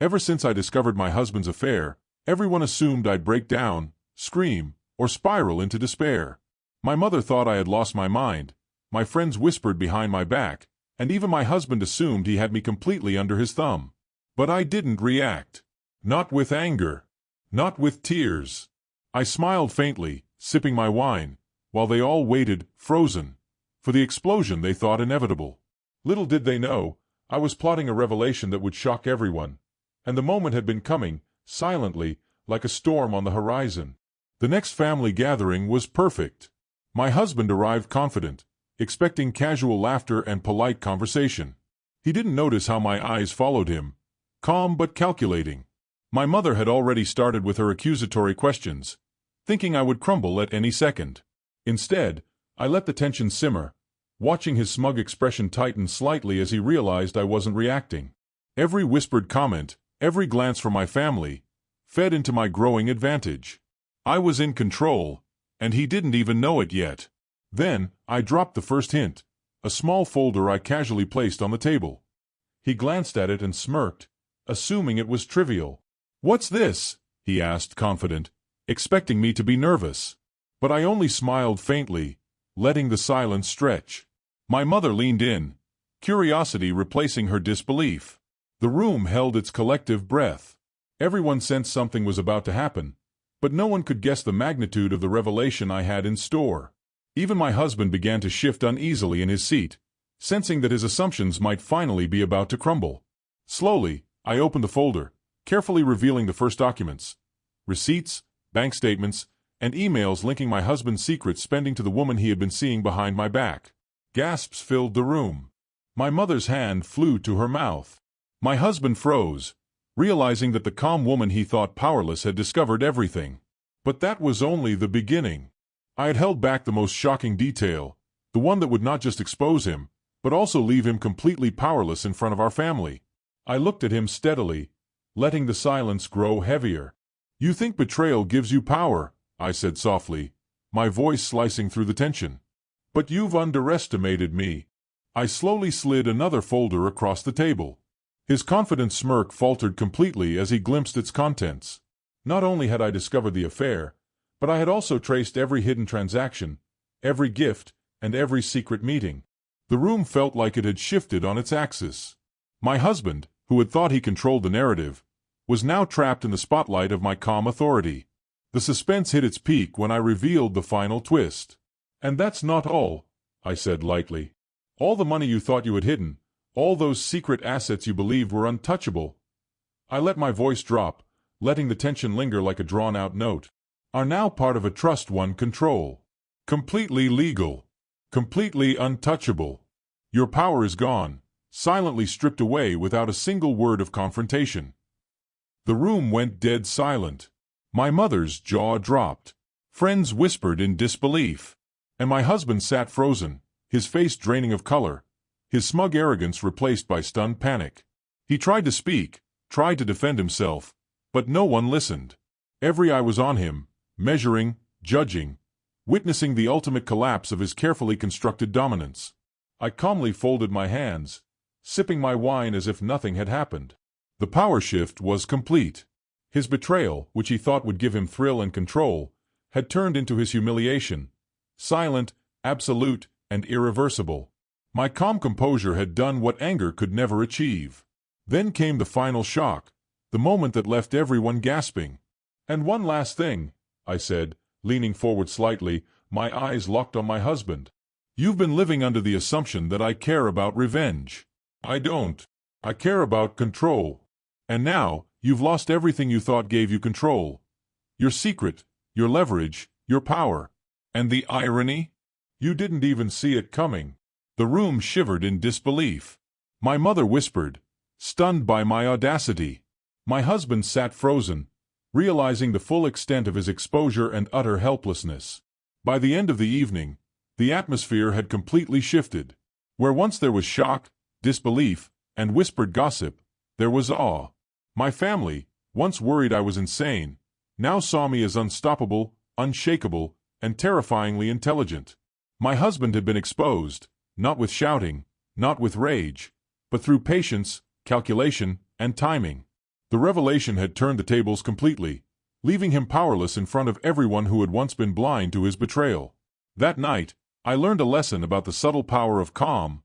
Ever since I discovered my husband's affair, everyone assumed I'd break down, scream, or spiral into despair. My mother thought I had lost my mind, my friends whispered behind my back, and even my husband assumed he had me completely under his thumb. But I didn't react. Not with anger. Not with tears. I smiled faintly, sipping my wine, while they all waited, frozen, for the explosion they thought inevitable. Little did they know, I was plotting a revelation that would shock everyone, and the moment had been coming, silently, like a storm on the horizon. The next family gathering was perfect. My husband arrived confident, expecting casual laughter and polite conversation. He didn't notice how my eyes followed him, calm but calculating. My mother had already started with her accusatory questions, thinking I would crumble at any second. Instead, I let the tension simmer, watching his smug expression tighten slightly as he realized I wasn't reacting. Every whispered comment, every glance from my family, fed into my growing advantage. I was in control, and he didn't even know it yet. Then, I dropped the first hint, a small folder I casually placed on the table. He glanced at it and smirked, assuming it was trivial. "What's this?" he asked, confident, expecting me to be nervous. But I only smiled faintly, letting the silence stretch. My mother leaned in, curiosity replacing her disbelief. The room held its collective breath. Everyone sensed something was about to happen, but no one could guess the magnitude of the revelation I had in store. Even my husband began to shift uneasily in his seat, sensing that his assumptions might finally be about to crumble. Slowly, I opened the folder, carefully revealing the first documents: receipts, bank statements, and emails linking my husband's secret spending to the woman he had been seeing behind my back. Gasps filled the room. My mother's hand flew to her mouth. My husband froze, realizing that the calm woman he thought powerless had discovered everything. But that was only the beginning. I had held back the most shocking detail, the one that would not just expose him, but also leave him completely powerless in front of our family. I looked at him steadily, letting the silence grow heavier. "You think betrayal gives you power," I said softly, my voice slicing through the tension. "But you've underestimated me." I slowly slid another folder across the table. His confident smirk faltered completely as he glimpsed its contents. Not only had I discovered the affair, but I had also traced every hidden transaction, every gift, and every secret meeting. The room felt like it had shifted on its axis. My husband, who had thought he controlled the narrative, was now trapped in the spotlight of my calm authority. The suspense hit its peak when I revealed the final twist. "And that's not all," I said lightly. "All the money you thought you had hidden, all those secret assets you believed were untouchable," I let my voice drop, letting the tension linger like a drawn-out note, "are now part of a trust one control. Completely legal. Completely untouchable. Your power is gone, silently stripped away without a single word of confrontation." The room went dead silent. My mother's jaw dropped. Friends whispered in disbelief. And my husband sat frozen, his face draining of color, his smug arrogance replaced by stunned panic. He tried to speak, tried to defend himself, but no one listened. Every eye was on him, measuring, judging, witnessing the ultimate collapse of his carefully constructed dominance. I calmly folded my hands, sipping my wine as if nothing had happened. The power shift was complete. His betrayal, which he thought would give him thrill and control, had turned into his humiliation, silent, absolute, and irreversible. My calm composure had done what anger could never achieve. Then came the final shock, the moment that left everyone gasping. "And one last thing," I said, leaning forward slightly, my eyes locked on my husband. "You've been living under the assumption that I care about revenge. I don't. I care about control. And now, you've lost everything you thought gave you control. Your secret, your leverage, your power. And the irony? You didn't even see it coming." The room shivered in disbelief. My mother whispered, stunned by my audacity. My husband sat frozen, realizing the full extent of his exposure and utter helplessness. By the end of the evening, the atmosphere had completely shifted. Where once there was shock, disbelief, and whispered gossip, there was awe. My family, once worried I was insane, now saw me as unstoppable, unshakable, and terrifyingly intelligent. My husband had been exposed, not with shouting, not with rage, but through patience, calculation, and timing. The revelation had turned the tables completely, leaving him powerless in front of everyone who had once been blind to his betrayal. That night, I learned a lesson about the subtle power of calm,